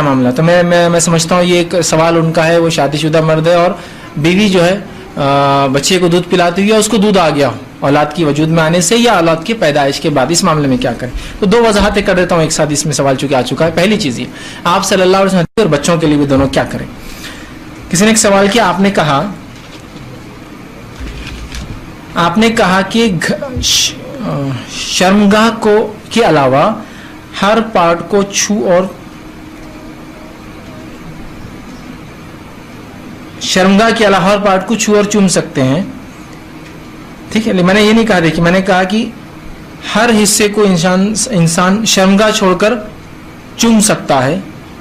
کیا معاملہ. تو میں سمجھتا ہوں یہ ایک سوال ان کا ہے, وہ شادی شدہ مرد ہے اور بیوی جو ہے بچے کو دودھ پلاتی ہوئی ہے, اس کو دودھ آ گیا اولاد کی وجود میں آنے سے یا اولاد کی پیدائش کے بعد, اس معاملے میں کیا کریں. تو دو وضاحتیں کر دیتا ہوں ایک ساتھ, اس میں سوال چونکہ آ چکا ہے. پہلی چیز یہ, آپ صلی اللہ علیہ وسلم اور بچوں کے لیے بھی دونوں کیا کریں. کسی نے ایک سوال کیا, آپ نے کہا کہ شرمگاہ کو کے علاوہ ہر پارٹ کو چھو اور شرمگاہ کے علاوہ ہر پارٹ کو چھو اور چوم سکتے ہیں. ٹھیک ہے, میں نے یہ نہیں کہا, دیکھیے میں نے کہا کہ ہر حصے کو انسان شرمگاہ چھوڑ کر چوم سکتا ہے.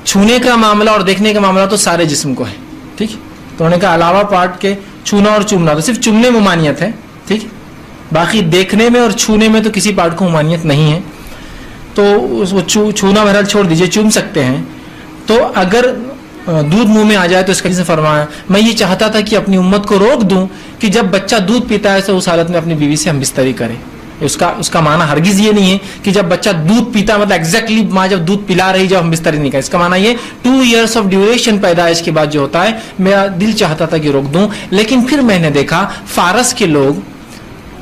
چھونے کا معاملہ اور دیکھنے کا معاملہ تو سارے جسم کو ہے. ٹھیک ہے, تو انہوں نے کہا علاوہ پارٹ کے چھونا اور چومنا, تو صرف چومنے میں ممانعت ہے. ٹھیک ہے, باقی دیکھنے میں اور چھونے میں تو کسی پارٹ کو ممانعت نہیں ہے. تو چھونا بہرحال چھوڑ دیجئے, چوم سکتے ہیں. تو اگر دودھ منہ میں آ جائے تو اس کا سے فرمایا, میں یہ چاہتا تھا کہ اپنی امت کو روک دوں کہ جب بچہ دودھ پیتا ہے تو اس حالت میں اپنی بیوی سے ہم بستری کرے. اس کا معنی ہرگز یہ نہیں ہے کہ جب بچہ دودھ پیتا مطلب ایگزیکٹلی ماں جب دودھ پلا رہی جب ہم بستری نہیں کریں. اس کا معنی یہ 2 years آف ڈیوریشن پیدائش کے بعد جو ہوتا ہے, میرا دل چاہتا تھا کہ روک دوں. لیکن پھر میں نے دیکھا فارس کے لوگ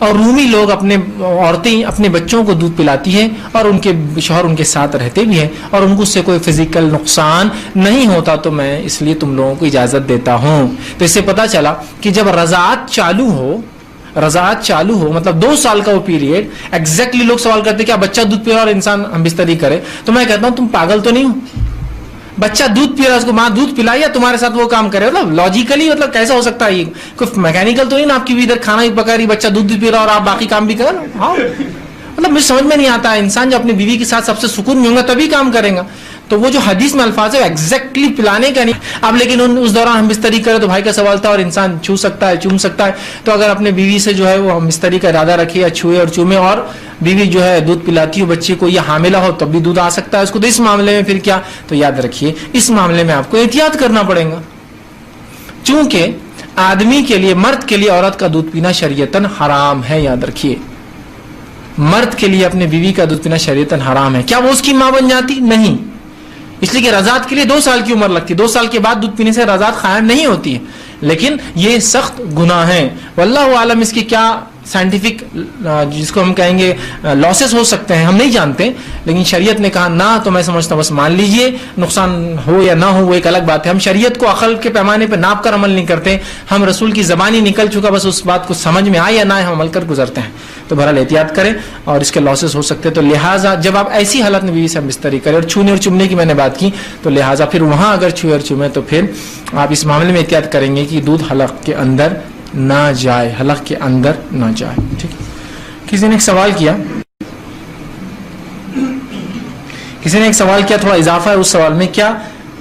اور رومی لوگ اپنے عورتیں اپنے بچوں کو دودھ پلاتی ہیں اور ان کے شوہر ان کے ساتھ رہتے بھی ہیں اور ان کو اس سے کوئی فزیکل نقصان نہیں ہوتا, تو میں اس لیے تم لوگوں کو اجازت دیتا ہوں. تو اس سے پتہ چلا کہ جب رضاعت چالو ہو مطلب 2 سال کا وہ پیریڈ, ایگزیکٹلی لوگ سوال کرتے کہ بچہ دودھ پی رہا اور انسان ہم بستری کرے, تو میں کہتا ہوں تم پاگل تو نہیں ہو. بچہ دودھ پی رہا ہے, اس کو ماں دودھ پلائے یا تمہارے ساتھ وہ کام کرے, مطلب لاجیکلی مطلب کیسا ہو سکتا ہے یہ, کوئی میکینیکل تو نہیں نا, آپ کی بھی ادھر کھانا بھی پکا رہی, بچہ دودھ بھی پی رہا اور آپ باقی کام بھی کر رہے. ہاں مطلب مجھے سمجھ میں نہیں آتا ہے, انسان جو اپنی بیوی کے ساتھ سب سے سکون میں ہوگا تبھی کام کرے گا. تو وہ جو حدیث میں الفاظ ہے ایگزیکٹلی پلانے کا نہیں. اب لیکن اس دوران ہم بستری کرے تو بھائی کا سوال تھا, اور انسان چھو سکتا ہے چوم سکتا ہے. تو اگر اپنے بیوی سے جو ہے وہ ہم بستری کا ارادہ رکھے یا چھوئے اور چومے, اور بیوی جو ہے دودھ پلاتی ہو بچے کو یا حاملہ ہو تب بھی دودھ آ سکتا ہے اس کو, تو اس معاملے میں پھر کیا, تو یاد رکھیے اس معاملے میں آپ کو احتیاط کرنا پڑے گا. چونکہ آدمی کے لیے, مرد کے لیے عورت کا دودھ پینا شریعتاً حرام ہے. یاد رکھیے مرد کے لیے اپنے بیوی کا دودھ پینا شریعتاً حرام ہے. کیا وہ اس کی ماں بن جاتی؟ نہیں, اس لیے کہ رضاعت کے لیے 2 سال کی عمر لگتی ہے. 2 سال کے بعد دودھ پینے سے رضاعت قائم نہیں ہوتی ہے. لیکن یہ سخت گناہ ہیں, واللہ عالم اس کی کیا سائنٹیفک جس کو ہم کہیں گے لاسز ہو سکتے ہیں ہم نہیں جانتے. لیکن شریعت نے کہا نہ, تو میں سمجھتا ہوں بس مان لیجئے, نقصان ہو یا نہ ہو وہ ایک الگ بات ہے. ہم شریعت کو عقل کے پیمانے پہ ناپ کر عمل نہیں کرتے, ہم رسول کی زبانی نکل چکا, بس اس بات کو سمجھ میں آئے یا نہ آئے ہم عمل کر گزرتے ہیں. تو بہرحال احتیاط کریں, اور اس کے لاسز ہو سکتے ہیں. تو لہٰذا جب آپ ایسی حالت میں بیوی سے بستری کریں, اور چھونے اور چومنے کی میں نے بات کی, تو لہٰذا پھر وہاں اگر چھوئے اور چومے تو پھر آپ اس معاملے میں احتیاط کریں گے کہ دودھ حلق کے اندر نہ جائے, حلق کے اندر نہ جائے. ٹھیک ہے. کسی نے ایک سوال کیا, تھوڑا اضافہ ہے اس سوال میں, کیا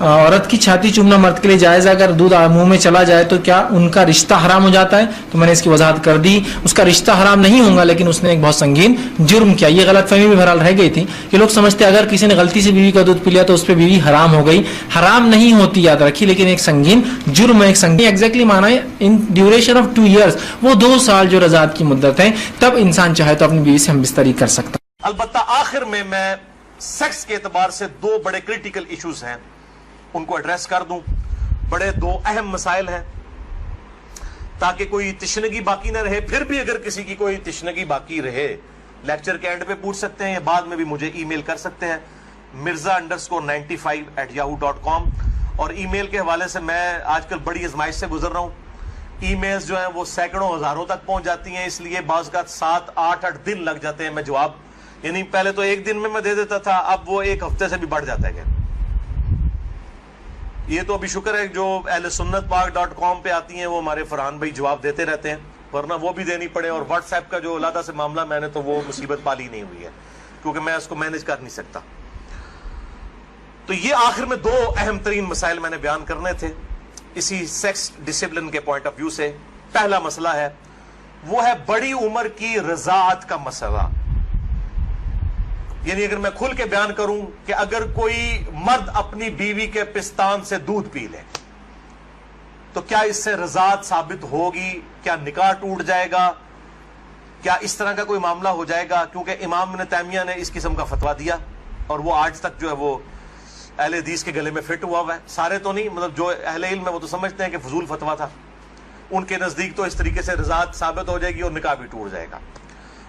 عورت کی چھاتی چومنا مرد کے لیے جائز ہے؟ اگر دودھ منہ میں چلا جائے تو کیا ان کا رشتہ حرام ہو جاتا ہے؟ تو میں نے اس کی وضاحت کر دی, اس کا رشتہ حرام نہیں ہوگا, لیکن اس نے ایک بہت سنگین جرم کیا. یہ غلط فہمی میں بہرحال رہ گئی تھی کہ لوگ سمجھتے اگر کسی نے غلطی سے بیوی کا دودھ پی لیا تو اس پہ بیوی حرام ہو گئی. حرام نہیں ہوتی, یاد رکھیے, لیکن ایک سنگین جرم ہے. ایک سنگین ایگزیکٹلی مانا ہے ان ڈیوریشن آف 2 years, وہ 2 سال جو رضاعت کی مدت ہے, تب انسان چاہے تو اپنی بیوی سے ہم بستری کر سکتا. البتہ آخر میں سیکس کے اعتبار سے 2 بڑے کریٹیکل ایشوز ہیں, ان کو ایڈریس کر دوں. بڑے 2 اہم مسائل ہیں تاکہ کوئی تشنگی باقی نہ رہے. پھر بھی اگر کسی کی کوئی تشنگی باقی رہے, لیکچر کے اینڈ پہ پوچھ سکتے ہیں یا بعد میں بھی مجھے ای میل کر سکتے ہیں mirza_95@yahoo.com. اور ای میل کے حوالے سے میں آج کل بڑی آزمائش سے گزر رہا ہوں. ای میلز جو ہیں وہ سینکڑوں ہزاروں تک پہنچ جاتی ہیں, اس لیے بعض اوقات 7-8 دن لگ جاتے ہیں میں جواب, یعنی پہلے تو 1 دن میں دے دیتا تھا, اب وہ 1 ہفتے سے بھی بڑھ جاتا ہے. یہ تو ابھی شکر ہے جو اہل سنت پاک.com پہ آتی ہیں وہ ہمارے فرحان بھائی جواب دیتے رہتے ہیں, ورنہ وہ بھی دینی پڑے. اور واٹس ایپ کا جو علیحدہ سے معاملہ میں نے تو وہ مصیبت پالی نہیں ہوئی ہے, کیونکہ میں اس کو مینج کر نہیں سکتا. تو یہ آخر میں 2 اہم ترین مسائل میں نے بیان کرنے تھے اسی سیکس ڈسپلن کے پوائنٹ آف ویو سے. پہلا مسئلہ ہے وہ ہے بڑی عمر کی رضاعت کا مسئلہ. یعنی اگر میں کھل کے بیان کروں کہ اگر کوئی مرد اپنی بیوی کے پستان سے دودھ پی لے تو کیا اس سے رضاعت ثابت ہوگی؟ کیا نکاح ٹوٹ جائے گا؟ کیا اس طرح کا کوئی معاملہ ہو جائے گا؟ کیونکہ امام ابن تیمیہ نے اس قسم کا فتویٰ دیا اور وہ آج تک جو ہے وہ اہل حدیث کے گلے میں فٹ ہوا ہے. سارے تو نہیں, مطلب جو اہل علم ہے وہ تو سمجھتے ہیں کہ فضول فتویٰ تھا, ان کے نزدیک تو اس طریقے سے رضاعت ثابت ہو جائے گی اور نکاح بھی ٹوٹ جائے گا.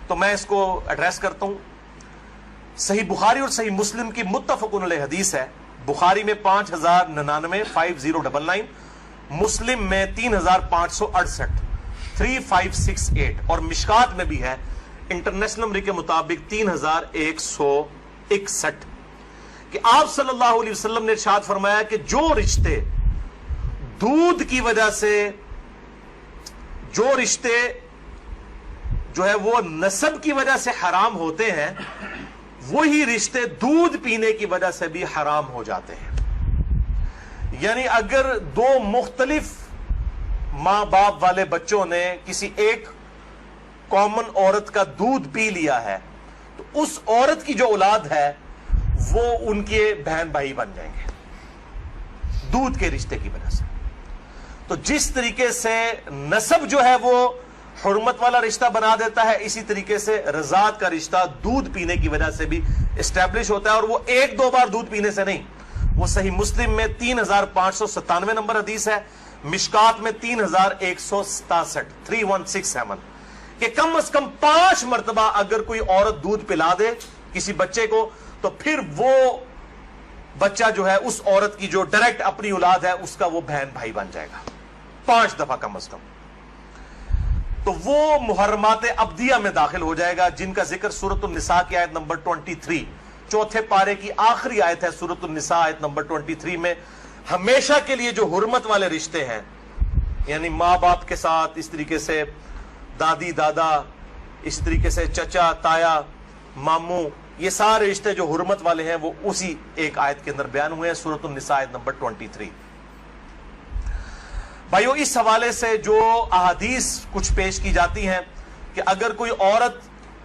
تو میں اس کو ایڈریس کرتا ہوں. صحیح بخاری اور صحیح مسلم کی متفقن علیہ حدیث ہے. بخاری میں 5099 5099, مسلم میں 3568 3568, اور مشکات میں بھی ہے انٹرنیشنل نمبر کے مطابق 3161, کہ آپ صلی اللہ علیہ وسلم نے ارشاد فرمایا کہ جو رشتے دودھ کی وجہ سے, جو رشتے جو ہے وہ نسب کی وجہ سے حرام ہوتے ہیں, وہی رشتے دودھ پینے کی وجہ سے بھی حرام ہو جاتے ہیں. یعنی اگر دو مختلف ماں باپ والے بچوں نے کسی ایک کامن عورت کا دودھ پی لیا ہے, تو اس عورت کی جو اولاد ہے وہ ان کے بہن بھائی بن جائیں گے دودھ کے رشتے کی وجہ سے. تو جس طریقے سے نسب جو ہے وہ حرمت والا رشتہ بنا دیتا ہے, اسی طریقے سے رضاعت کا رشتہ دودھ پینے کی وجہ سے بھی اسٹیبلش ہوتا ہے, اور وہ ایک دو بار دودھ پینے سے نہیں. وہ صحیح مسلم میں 3597 نمبر حدیث ہے, مشکات میں 3167 3167, کہ کم از کم 5 مرتبہ اگر کوئی عورت دودھ پلا دے کسی بچے کو, تو پھر وہ بچہ جو ہے اس عورت کی جو ڈائریکٹ اپنی اولاد ہے اس کا وہ بہن بھائی بن جائے گا 5 دفعہ کم از کم. تو وہ محرمات ابدیہ میں داخل ہو جائے گا, جن کا ذکر سورۃ النساء کی آیت نمبر 23, چوتھے پارے کی آخری آیت ہے سورۃ النساء آیت نمبر 23 میں. ہمیشہ کے لیے جو حرمت والے رشتے ہیں, یعنی ماں باپ کے ساتھ, اس طریقے سے دادی دادا, اس طریقے سے چچا تایا ماموں, یہ سارے رشتے جو حرمت والے ہیں وہ اسی ایک آیت کے اندر بیان ہوئے ہیں, سورۃ النساء آیت نمبر 23. بھائیو, اس حوالے سے جو احادیث کچھ پیش کی جاتی ہیں کہ اگر کوئی عورت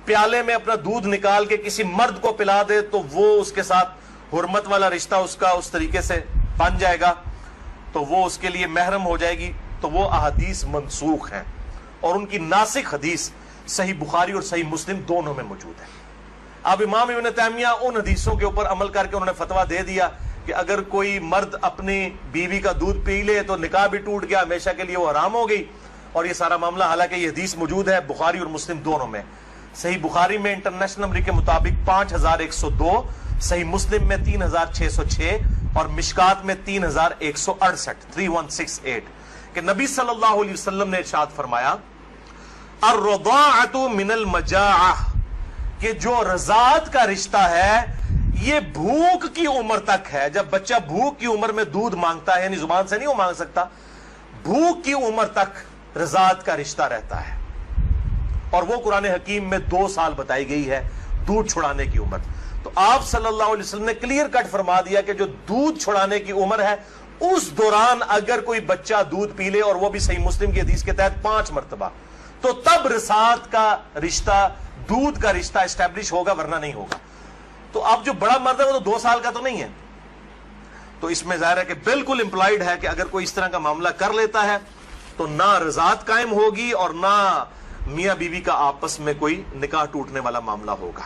پیالے میں اپنا دودھ نکال کے کسی مرد کو پلا دے تو وہ اس کے ساتھ حرمت والا رشتہ اس کا اس طریقے سے بن جائے گا, تو وہ اس کے لیے محرم ہو جائے گی. تو وہ احادیث منسوخ ہیں, اور ان کی ناسخ حدیث صحیح بخاری اور صحیح مسلم دونوں میں موجود ہے. اب امام ابن تیمیہ ان حدیثوں کے اوپر عمل کر کے انہوں نے فتویٰ دے دیا کہ اگر کوئی مرد اپنی بیوی کا دودھ پی لے تو نکاح بھی ٹوٹ گیا, ہمیشہ کے لیے وہ حرام ہو گئی. اور یہ سارا معاملہ, حالانکہ یہ حدیث موجود ہے بخاری اور مسلم دونوں میں. صحیح بخاری میں انٹرنیشنل نمبر کے مطابق 5102, صحیح مسلم میں 3606, اور مشکات میں 3168 3168, کہ نبی صلی اللہ علیہ وسلم نے ارشاد فرمایا الرضاعۃ من المجاعہ, کہ جو رضاعت کا رشتہ ہے یہ بھوک کی عمر تک ہے. جب بچہ بھوک کی عمر میں دودھ مانگتا ہے, یعنی زبان سے نہیں وہ مانگ سکتا, بھوک کی عمر تک رضاعت کا رشتہ رہتا ہے. اور وہ قرآن حکیم میں 2 سال بتائی گئی ہے دودھ چھڑانے کی عمر. تو آپ صلی اللہ علیہ وسلم نے کلیئر کٹ فرما دیا کہ جو دودھ چھڑانے کی عمر ہے اس دوران اگر کوئی بچہ دودھ پی لے, اور وہ بھی صحیح مسلم کی حدیث کے تحت 5 مرتبہ, تو تب رضاعت کا رشتہ, دودھ کا رشتہ اسٹیبلش ہوگا, ورنہ نہیں ہوگا. تو اب جو بڑا مرد ہے وہ تو 2 سال کا تو نہیں ہے. تو اس میں ظاہر ہے کہ بالکل امپلائڈ ہے کہ اگر کوئی اس طرح کا معاملہ کر لیتا ہے تو نہ رضاعت قائم ہوگی اور نہ میاں بیوی کا آپس میں کوئی نکاح ٹوٹنے والا معاملہ ہوگا.